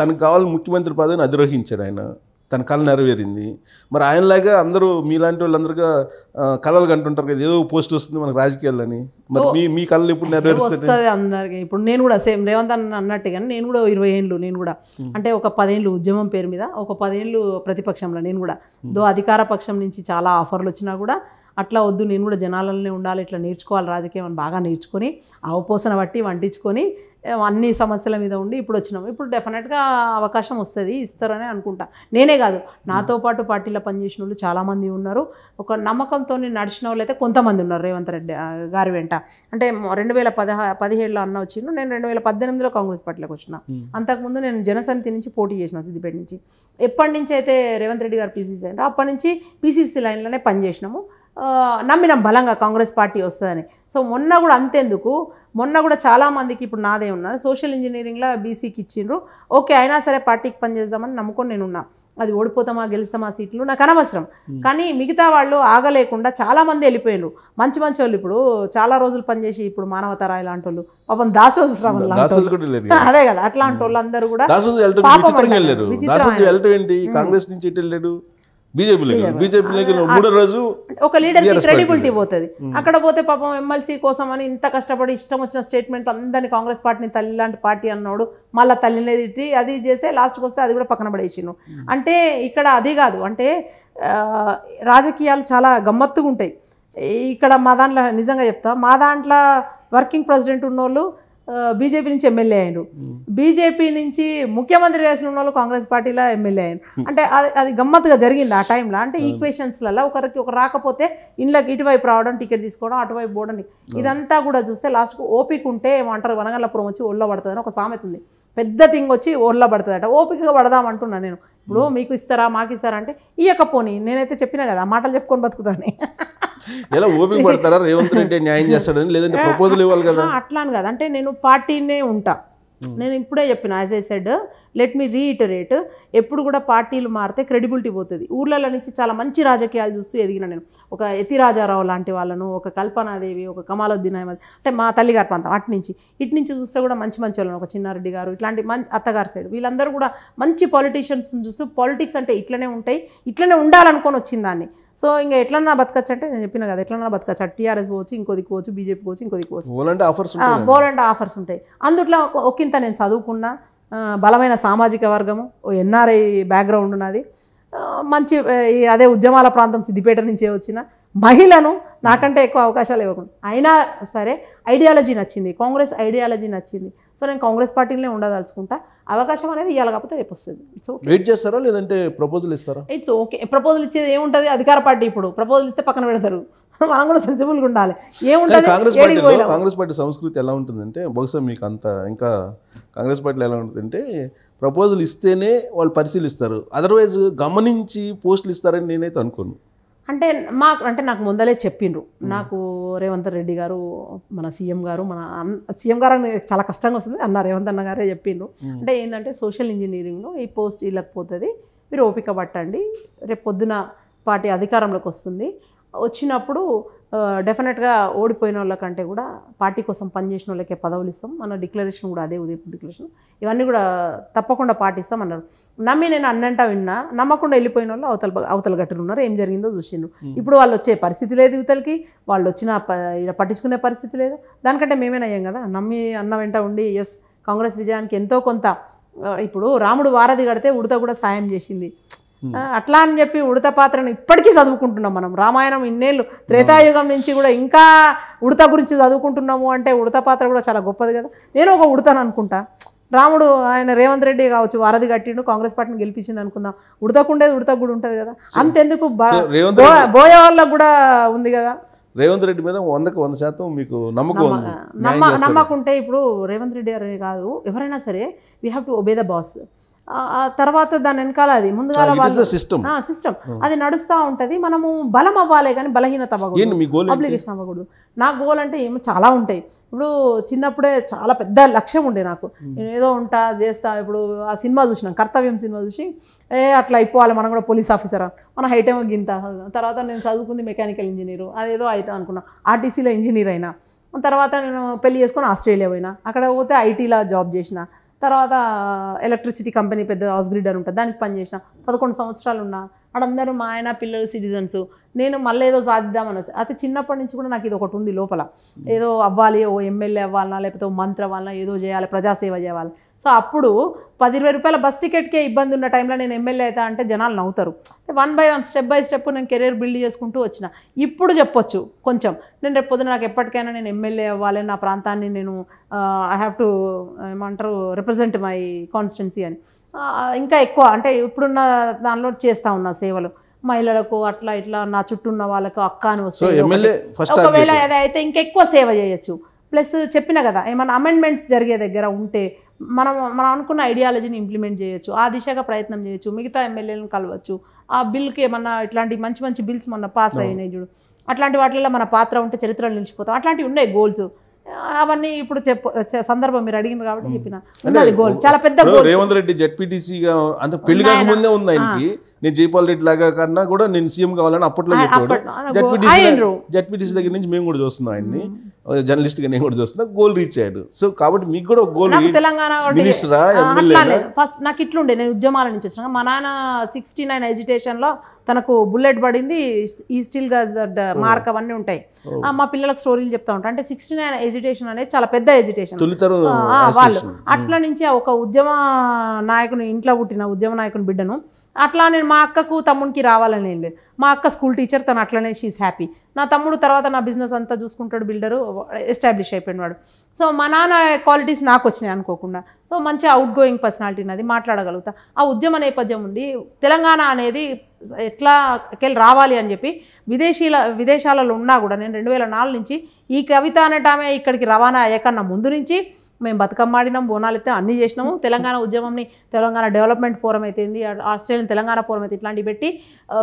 తనకు కావాలి ముఖ్యమంత్రి పదవిని అధిరోహించాడు ఆయన, తన కళ నెరవేరింది. మరి ఆయనలాగా అందరూ మీలాంటి వాళ్ళందరిగా కళలు కంటుంటారు కదా, ఏదో పోస్ట్ వస్తుంది మనకు రాజకీయాలని. మరి మీ కళలు ఇప్పుడు నెరవేరుస్తుంది అందరికి. ఇప్పుడు నేను కూడా సేమ్ రేవంత్ అన్నట్టుగానే నేను కూడా 20 ఏళ్ళు నేను కూడా అంటే ఒక 10 ఏళ్ళు ఉద్యమం పేరు మీద, ఒక 10 ఏళ్ళు ప్రతిపక్షంలో నేను కూడా అధికార పక్షం నుంచి చాలా ఆఫర్లు వచ్చినా కూడా అట్లా వద్దు, నేను కూడా జనాలనే ఉండాలి, ఇట్లా నేర్చుకోవాలి రాజకీయం అని బాగా నేర్చుకొని అవపోసన బట్టి వండించుకొని అన్ని సమస్యల మీద ఉండి ఇప్పుడు వచ్చినాము. ఇప్పుడు డెఫినెట్గా అవకాశం వస్తుంది, ఇస్తారని అనుకుంటా. నేనే కాదు, నాతో పాటు పార్టీలో పనిచేసిన వాళ్ళు చాలామంది ఉన్నారు. ఒక నమ్మకంతో నడిచిన వాళ్ళు అయితే కొంతమంది ఉన్నారు రేవంత్ రెడ్డి గారి వెంట. అంటే 2017లో అన్న వచ్చిండు, నేను 2018లో కాంగ్రెస్ పార్టీలోకి వచ్చిన. అంతకుముందు నేను జనసమితి నుంచి పోటీ చేసిన సిద్దిపేట నుంచి. ఎప్పటి నుంచి అయితే రేవంత్ రెడ్డి గారు పీసీసీ అంటే అప్పటి నుంచి పీసీసీ లైన్లోనే పనిచేసినాము. నమ్మినాం బలంగా కాంగ్రెస్ పార్టీ వస్తుందని. సో మొన్న కూడా అంతెందుకు, మొన్న కూడా చాలామందికి ఇప్పుడు నాదే ఉన్నారు సోషల్ ఇంజనీరింగ్లో బీసీకి ఇచ్చిండ్రు. ఓకే, అయినా సరే పార్టీకి పనిచేద్దామని నమ్ముకొని నేను ఉన్నా. అది ఓడిపోతామా గెలుస్తామా సీట్లు నాకు అనవసరం. కానీ మిగతా వాళ్ళు ఆగలేకుండా చాలామంది వెళ్ళిపోయారు. మంచి మంచి వాళ్ళు ఇప్పుడు చాలా రోజులు పనిచేసి ఇప్పుడు మానవతరా ఇలాంటి వాళ్ళు పాపం అదే కదా, అట్లాంటి వాళ్ళు అందరూ కూడా కాంగ్రెస్ నుంచి బీజేపీ మూడో రోజు ఒక లీడర్కి క్రెడిబిలిటీ పోతుంది. అక్కడ పోతే పాపం ఎమ్మెల్సీ కోసం అని ఇంత కష్టపడి ఇష్టం వచ్చిన స్టేట్మెంట్ అందరినీ కాంగ్రెస్ పార్టీని తల్లి లాంటి పార్టీ అన్నాడు, మళ్ళీ తల్లిని తిట్టి అది చేస్తే లాస్ట్కి వస్తే అది కూడా పక్కన పడేసిను. అంటే ఇక్కడ అది కాదు, అంటే రాజకీయాలు చాలా గమ్మత్తుగా ఉంటాయి. ఇక్కడ మా దాంట్లో నిజంగా చెప్తా, మా దాంట్లో వర్కింగ్ ప్రెసిడెంట్ ఉన్నోళ్ళు బీజేపీ నుంచి ఎమ్మెల్యే అయినారు, బీజేపీ నుంచి ముఖ్యమంత్రి చేసిన వాళ్ళు కాంగ్రెస్ పార్టీలో ఎమ్మెల్యే అయినారు. అంటే అది గమ్మత్తుగా జరిగింది ఆ టైంలో. అంటే ఈక్వేషన్స్లలో ఒకరికి రాకపోతే ఇంట్లోకి ఇటువైపు రావడం, టికెట్ తీసుకోవడం, అటువైపు పోవడం, ఇదంతా కూడా చూస్తే లాస్ట్కు ఓపిక ఉంటే ఏమంటారు వనగల్లపురం వచ్చి ఒళ్ళో పడుతుందని ఒక సామెత ఉంది. పెద్ద థింగ్ వచ్చి ఒళ్ళో పడుతుందట. ఓపికగా పడదామంటున్నా నేను. ఇప్పుడు మీకు ఇస్తారా మాకు ఇస్తారా అంటే ఇయ్యకపోని, నేనైతే చెప్పినా కదా ఆ మాటలు చెప్పుకొని బతుకుతాను. ఎలా ఓపిక పడతారా రేవంత్ రెడ్డి న్యాయం చేస్తాడని, లేదంటే ప్రపోజల్ ఇవ్వాలి కదా అట్లా అని కదా. అంటే నేను పార్టీనే ఉంటా, నేను ఇప్పుడే చెప్పిన as I said let me reiterate, ఎప్పుడు కూడా పార్టీలు మారితే క్రెడిబిలిటీ పోతుంది. ఊర్లలో నుంచి చాలా మంచి రాజకీయాలు చూస్తూ ఎదిగిన నేను. ఒక ఎతి రాజారావు లాంటి వాళ్ళను, ఒక కల్పనాదేవి, ఒక కమాలుద్దీన్ అహ్మద్, అంటే మా తల్లిగారి ప్రాంతం ఇటు నుంచి చూస్తే కూడా మంచి మంచి వాళ్ళను, ఒక చిన్నారెడ్డి గారు, ఇట్లాంటి అత్తగారి సైడ్ వీళ్ళందరూ కూడా మంచి పాలిటీషియన్స్ చూస్తూ పాలిటిక్స్ అంటే ఇట్లనే ఉంటాయి, ఇట్లనే ఉండాలనుకొని వచ్చింది దాన్ని. సో ఇంకా ఎట్లన్నా బతకచ్చు అంటే నేను చెప్పిన కదా, ఎట్లన్నా బతకచ్చు. టీఆర్ఎస్ పోవచ్చు, ఇంకోది పోవచ్చు, బీజేపీ పోవచ్చు, ఇంకోది పోవచ్చు, బోలంటే ఆఫర్స్ ఉంటాయి. అందుట్లో ఒకంత నేను చదువుకున్నా, బలమైన సామాజిక వర్గము, ఎన్ఆర్ఐ బ్యాక్గ్రౌండ్ ఉన్నది, మంచి అదే ఉద్యమాల ప్రాంతం సిద్దిపేట నుంచే వచ్చిన మహిళను, నాకంటే ఎక్కువ అవకాశాలు ఇవ్వకుండా అయినా సరే ఐడియాలజీ నచ్చింది, కాంగ్రెస్ ఐడియాలజీ నచ్చింది. సో నేను కాంగ్రెస్ పార్టీలోనే ఉండదలుచుకుంటా. అవకాశం అనేది ఇవ్వాలి కాకపోతే రేపు వస్తుంది. It's okay. వెయిట్ చేస్తారా లేదంటే ప్రపోజల్ ఇస్తారా? It's okay. ప్రపోజల్ ఇచ్చేది ఏముంటుంది, అధికార పార్టీ ఇప్పుడు ప్రపోజల్ ఇస్తే పక్కన పెడతారు. మనం కూడా సెన్సిబుల్గా ఉండాలి. ఏముంటుంది కాంగ్రెస్ పార్టీ సంస్కృతి ఎలా ఉంటుందంటే, బహుశా మీకు అంత ఇంకా కాంగ్రెస్ పార్టీలో ఎలా ఉంటుందంటే ప్రపోజల్ ఇస్తేనే వాళ్ళు పరిశీలిస్తారు, అదర్వైజ్ గమనించి పోస్టులు ఇస్తారని నేనైతే అనుకోను. అంటే నాకు ముందలే చెప్పిండ్రు, నాకు రేవంత్ రెడ్డి గారు మన సీఎం గారు చాలా కష్టంగా వస్తుంది అన్న రేవంత్ అన్న గారే చెప్పిండ్రు. అంటే ఏంటంటే సోషల్ ఇంజనీరింగ్లో ఈ పోస్ట్ వీళ్ళకి పోతుంది, మీరు ఓపిక పట్టండి, రేపు పొద్దున పార్టీ అధికారంలోకి వస్తుంది, వచ్చినప్పుడు డెఫినెట్గా ఓడిపోయిన వాళ్ళకంటే కూడా పార్టీ కోసం పనిచేసిన వాళ్ళకే పదవులు ఇస్తాం, మన డిక్లరేషన్ కూడా అదే ఉదయపూర్ డిక్లరేషన్, ఇవన్నీ కూడా తప్పకుండా పాటిస్తాం అన్నారు. నమ్మి నేను అన్నంటా విన్నా, నమ్మకుండా వెళ్ళిపోయిన వాళ్ళు అవతల గట్టులు ఉన్నారు. ఏం జరిగిందో చూసిండ్రు. ఇప్పుడు వాళ్ళు వచ్చే పరిస్థితి లేదు, యువతలకి వాళ్ళు వచ్చిన పట్టించుకునే పరిస్థితి లేదు. దానికంటే మేమేనా అయ్యాం కదా, నమ్మి అన్న వెంట ఉండి ఎస్ కాంగ్రెస్ విజయానికి ఎంతో కొంత. ఇప్పుడు రాముడు వారధి కడితే ఉడత కూడా సాయం చేసింది, అట్లా అని చెప్పి ఉడత పాత్రను ఇప్పటికీ చదువుకుంటున్నాం మనం. రామాయణం ఇన్నేళ్ళు, త్రేతాయుగం నుంచి కూడా ఇంకా ఉడత గురించి చదువుకుంటున్నాము అంటే ఉడత పాత్ర కూడా చాలా గొప్పది కదా. నేను ఒక ఉడతాను అనుకుంటా. రాముడు ఆయన రేవంత్ రెడ్డి కావచ్చు వారధి కట్టిండు, కాంగ్రెస్ పార్టీని గెలిపించింది అనుకుందాం, ఉడతకుండేది ఉడతకు కూడా ఉంటుంది కదా. అంతెందుకు బోయే వాళ్ళకు కూడా ఉంది కదా. రేవంత్ రెడ్డి మీద 100% మీకు నమ్మకం ఉంటే, ఇప్పుడు రేవంత్ రెడ్డి గారే కాదు ఎవరైనా సరే we have to obey the boss. తర్వాత దాని వెనకాల అది ముందుగా సిస్టమ్ అది నడుస్తూ ఉంటుంది. మనము బలం అవ్వాలి కానీ బలహీనత అవ్వకూడదు, అప్లికేషన్ అవ్వకూడదు. నా గోల్ అంటే ఏమో చాలా ఉంటాయి. ఇప్పుడు చిన్నప్పుడే చాలా పెద్ద లక్ష్యం ఉండే నాకు, నేను ఏదో ఉంటా చేస్తా. ఇప్పుడు ఆ సినిమా చూసినాం, కర్తవ్యం సినిమా చూసి అట్లా అయిపోవాలి మనం కూడా పోలీస్ ఆఫీసర్, మన హైట్ ఏమో గింత. తర్వాత నేను చదువుకుంది మెకానికల్ ఇంజనీరు, అదేదో అవుతా అనుకున్నా, ఆర్టీసీలో ఇంజనీర్ అయినా. తర్వాత నేను పెళ్లి చేసుకొని ఆస్ట్రేలియా పోయినా, అక్కడ పోతే ఐటీలో జాబ్ చేసిన. తర్వాత ఎలక్ట్రిసిటీ కంపెనీ పెద్ద హౌస్ గ్రిడ్ అని ఉంటుంది, దానికి పనిచేసిన 11 సంవత్సరాలు ఉన్నా. అక్కడందరూ మా ఆయన పిల్లలు సిటిజన్స్, నేను మళ్ళీ ఏదో సాధిద్దామని వచ్చి. అయితే చిన్నప్పటి నుంచి కూడా నాకు ఇది ఒకటి ఉంది లోపల, ఏదో అవ్వాలి, ఓ ఎమ్మెల్యే అవ్వాలన్నా లేకపోతే ఓ మంత్రి అవ్వాలన్నా, ఏదో చేయాలి, ప్రజాసేవ చేయాలి. సో అప్పుడు 10-20 రూపాయల బస్ టికెట్కే ఇబ్బంది ఉన్న టైంలో నేను ఎమ్మెల్యే అవుతా అంటే జనాలు నవ్వుతారు. 1 by 1 స్టెప్ బై స్టెప్ నేను కెరీర్ బిల్డ్ చేసుకుంటూ వచ్చిన. ఇప్పుడు చెప్పొచ్చు కొంచెం, నేను రేపు పొద్దున నాకు ఎప్పటికైనా నేను ఎమ్మెల్యే అవ్వాలి, నా ప్రాంతాన్ని నేను ఐ హ్యావ్ టు ఏమంటారు రిప్రజెంట్ మై కాన్స్టిట్యున్సీ అని. ఇంకా ఎక్కువ అంటే ఇప్పుడున్న దానిలో చేస్తూ ఉన్నా సేవలు మహిళలకు, అట్లా ఇట్లా నా చుట్టూ ఉన్న వాళ్ళకు అక్క అని వస్తే ఒకవేళ అదైతే ఇంకెక్కువ సేవ చేయొచ్చు. ప్లస్ చెప్పిన కదా, ఏమైనా అమెండ్మెంట్స్ జరిగే దగ్గర ఉంటే మనం అనుకున్న ఐడియాలజీని ఇంప్లిమెంట్ చేయొచ్చు, ఆ దిశగా ప్రయత్నం చేయొచ్చు, మిగతా ఎమ్మెల్యేలను కలవచ్చు. ఆ బిల్కి ఏమన్నా ఇట్లాంటి మంచి మంచి బిల్స్ మొన్న పాస్ అయినాయి చూడు, అట్లాంటి వాటిల్లో మన పాత్ర ఉంటే చరిత్రలో నిలిచిపోతాం. అట్లాంటివి ఉన్నాయి గోల్స్. అవన్నీ ఇప్పుడు సందర్భం మీరు అడిగింది కాబట్టి చెప్పిన గోల్, చాలా పెద్ద గోల్. రేవంత్ రెడ్డి జెడ్పీటీసీగా అంటే పెళ్లి కాకముందే ఉంది ఆయనకి. నేను జైపాల్ రెడ్డి లాగా కన్నా కూడా నేను సీఎం కావాలని అప్పట్లో చెప్పాడు. జెడ్పీటీసీ దగ్గర నుంచి మేము కూడా చూస్తున్నాం ఆయన్ని, జర్నలిస్ట్ గా నేను కూడా చూస్తున్నా. గోల్ రీచ్ అయ్యాడు. సో కాబట్టి మీకు కూడా గోల్ తెలంగాణ మినిస్టరా? ఫస్ట్ నాకు ఇట్లుండే, నేను ఉద్యమాల నుంచి వచ్చిన. మా నాన్న 69 ఎజిటేషన్ లో తనకు బుల్లెట్ పడింది, ఈ స్టిల్ గాజ్ మార్క్ అవన్నీ ఉంటాయి. మా పిల్లలకు స్టోరీలు చెప్తా ఉంటాను. అంటే 69 ఎజిటేషన్ అనేది చాలా పెద్ద ఎజిటేషన్ వాళ్ళు. అట్లా నుంచి ఒక ఉద్యమ నాయకుని ఇంట్లో పుట్టిన ఉద్యమ నాయకుని బిడ్డను అట్లా నేను మా అక్కకు తమ్మునికి రావాలని ఏం లేదు. మా అక్క స్కూల్ టీచర్, తను అట్లనే షీఈ్ హ్యాపీ. నా తమ్ముడు తర్వాత నా బిజినెస్ అంతా చూసుకుంటాడు, బిల్డరు, ఎస్టాబ్లిష్ అయిపోయిన వాడు. సో మా నాన్న క్వాలిటీస్ నాకు వచ్చినాయి అనుకోకుండా. సో మంచి అవుట్ గోయింగ్ పర్సనాలిటీ నాది, మాట్లాడగలుగుతా. ఆ ఉద్యమ నేపథ్యం ఉండి తెలంగాణ అనేది ఎట్లాకెళ్ళి రావాలి అని చెప్పి విదేశాలలో ఉన్నా కూడా నేను 2004 నుంచి ఈ కవిత అనేటామే ఇక్కడికి రవాణా అయ్యాకన్నా ముందు నుంచి మేము బతుకమ్మ ఆడినాం, బోనాలు అయితే అన్నీ చేసినాము. తెలంగాణ ఉద్యమంని, తెలంగాణ డెవలప్మెంట్ ఫోరం అయితే, ఆస్ట్రేలియన్ తెలంగాణ ఫోరం అయితే, ఇట్లాంటివి పెట్టి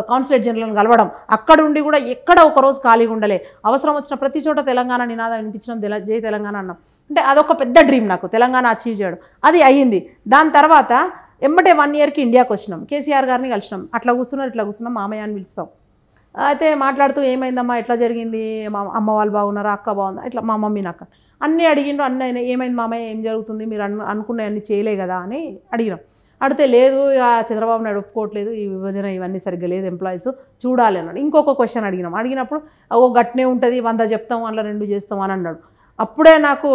కాన్సులేట్ జనరల్ని కలవడం. అక్కడ ఉండి కూడా ఎక్కడ ఒకరోజు ఖాళీగా ఉండలే. అవసరం వచ్చిన ప్రతి చోట తెలంగాణ నినాదం వినిపించడం, జై తెలంగాణ అన్నాం. అంటే అదొక పెద్ద డ్రీమ్ నాకు, తెలంగాణ అచీవ్ చేయడం. అది అయ్యింది. దాని తర్వాత ఎంబటే 1 ఇయర్కి ఇండియాకి వచ్చినాం. కేసీఆర్ గారిని కలిసినాం. అట్లా కూర్చున్నారు, ఇట్లా కూర్చున్నాం, మామయ్య అని పిలుస్తాం. అయితే మాట్లాడుతూ ఏమైందమ్మా, ఎట్లా జరిగింది, మా అమ్మ వాళ్ళు బాగున్నారా, అక్క బాగుందా, ఇట్లా మా మమ్మీ నాకు అన్నీ అడిగిండ్రు. అన్నీ ఏమైంది మామయ్య, ఏం జరుగుతుంది, మీరు అనుకున్నవన్నీ చేయలే కదా అని అడిగినాం. అడిగితే లేదు, చంద్రబాబు నాయుడు ఒప్పుకోవట్లేదు, ఈ విభజన ఇవన్నీ సరిగ్గా లేదు, ఎంప్లాయీస్ చూడాలి అన్నాడు. ఇంకొక క్వశ్చన్ అడిగినాం. అడిగినప్పుడు గట్నే ఉంటుంది, 100 చెప్తాం, అందులో 2 చేస్తాం అని అన్నాడు. అప్పుడే నాకు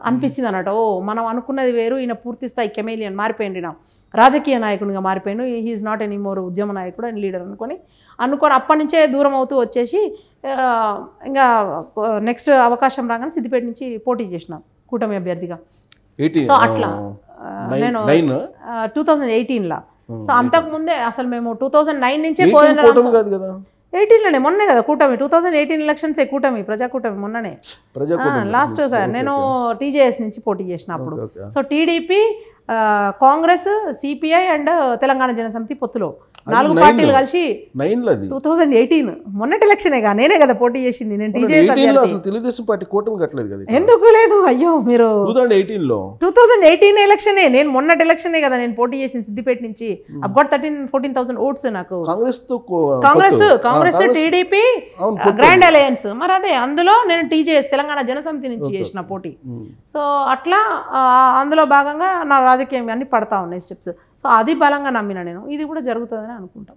అనిపించింది అన్నట్టు, మనం అనుకున్నది వేరు, ఈయన పూర్తి స్థాయి కెమేలియన్ మారిపోయింది, నా రాజకీయ నాయకునిగా మారిపోయాడు, హీఈస్ నాట్ ఎనీ మోర్ ఉద్యమ నాయకుడు అండ్ లీడర్ అనుకొని అప్పటి నుంచే దూరం అవుతూ వచ్చేసి ఇంకా నెక్స్ట్ అవకాశం రాగానే సిద్దిపేట నుంచి పోటీ చేసిన కూటమి అభ్యర్థిగా. సో అట్లా నేను 2018లో. సో అంతకుముందే అసలు మేము 2009 నుంచే 18లోనే మొన్నే కదా కూటమి, 2018 ఎలక్షన్స్ కూటమి, ప్రజాకూటమి మొన్ననే లాస్ట్ సార్. నేను టీజేఎస్ నుంచి పోటీ చేసిన అప్పుడు. సో టీడీపీ, కాంగ్రెస్, సిపిఐ అండ్ తెలంగాణ జనసమితి పొత్తులో 4 పార్టీలు కలిసి 2018 మొన్నటి ఎలక్షనేగా నేనే కదా పోటీ చేసింది. నేను తెలుగుదేశం పార్టీ కూటమి కట్టలేదు కదా. ఎందుకు లేదు, అయ్యో మీరు 2018 ఎలక్షనే, నేను మొన్నటి ఎలక్షనే కదా నేను పోటీ చేసింది సిద్దిపేట నుంచి. అబ్బాట్ 13,000-14,000 ఓట్స్ నాకు. కాంగ్రెస్ టీడీపీ గ్రాండ్ అలయన్స్, మరి అదే అందులో నేను టీజేఎస్ తెలంగాణ జనసమితి నుంచి చేసిన పోటీ. సో అట్లా అందులో భాగంగా నా రాజకీయం అన్ని పడతా ఉన్నాయి స్టెప్స్. సో అది బలంగా నమ్మిన నేను, ఇది కూడా జరుగుతుందని అనుకుంటాం.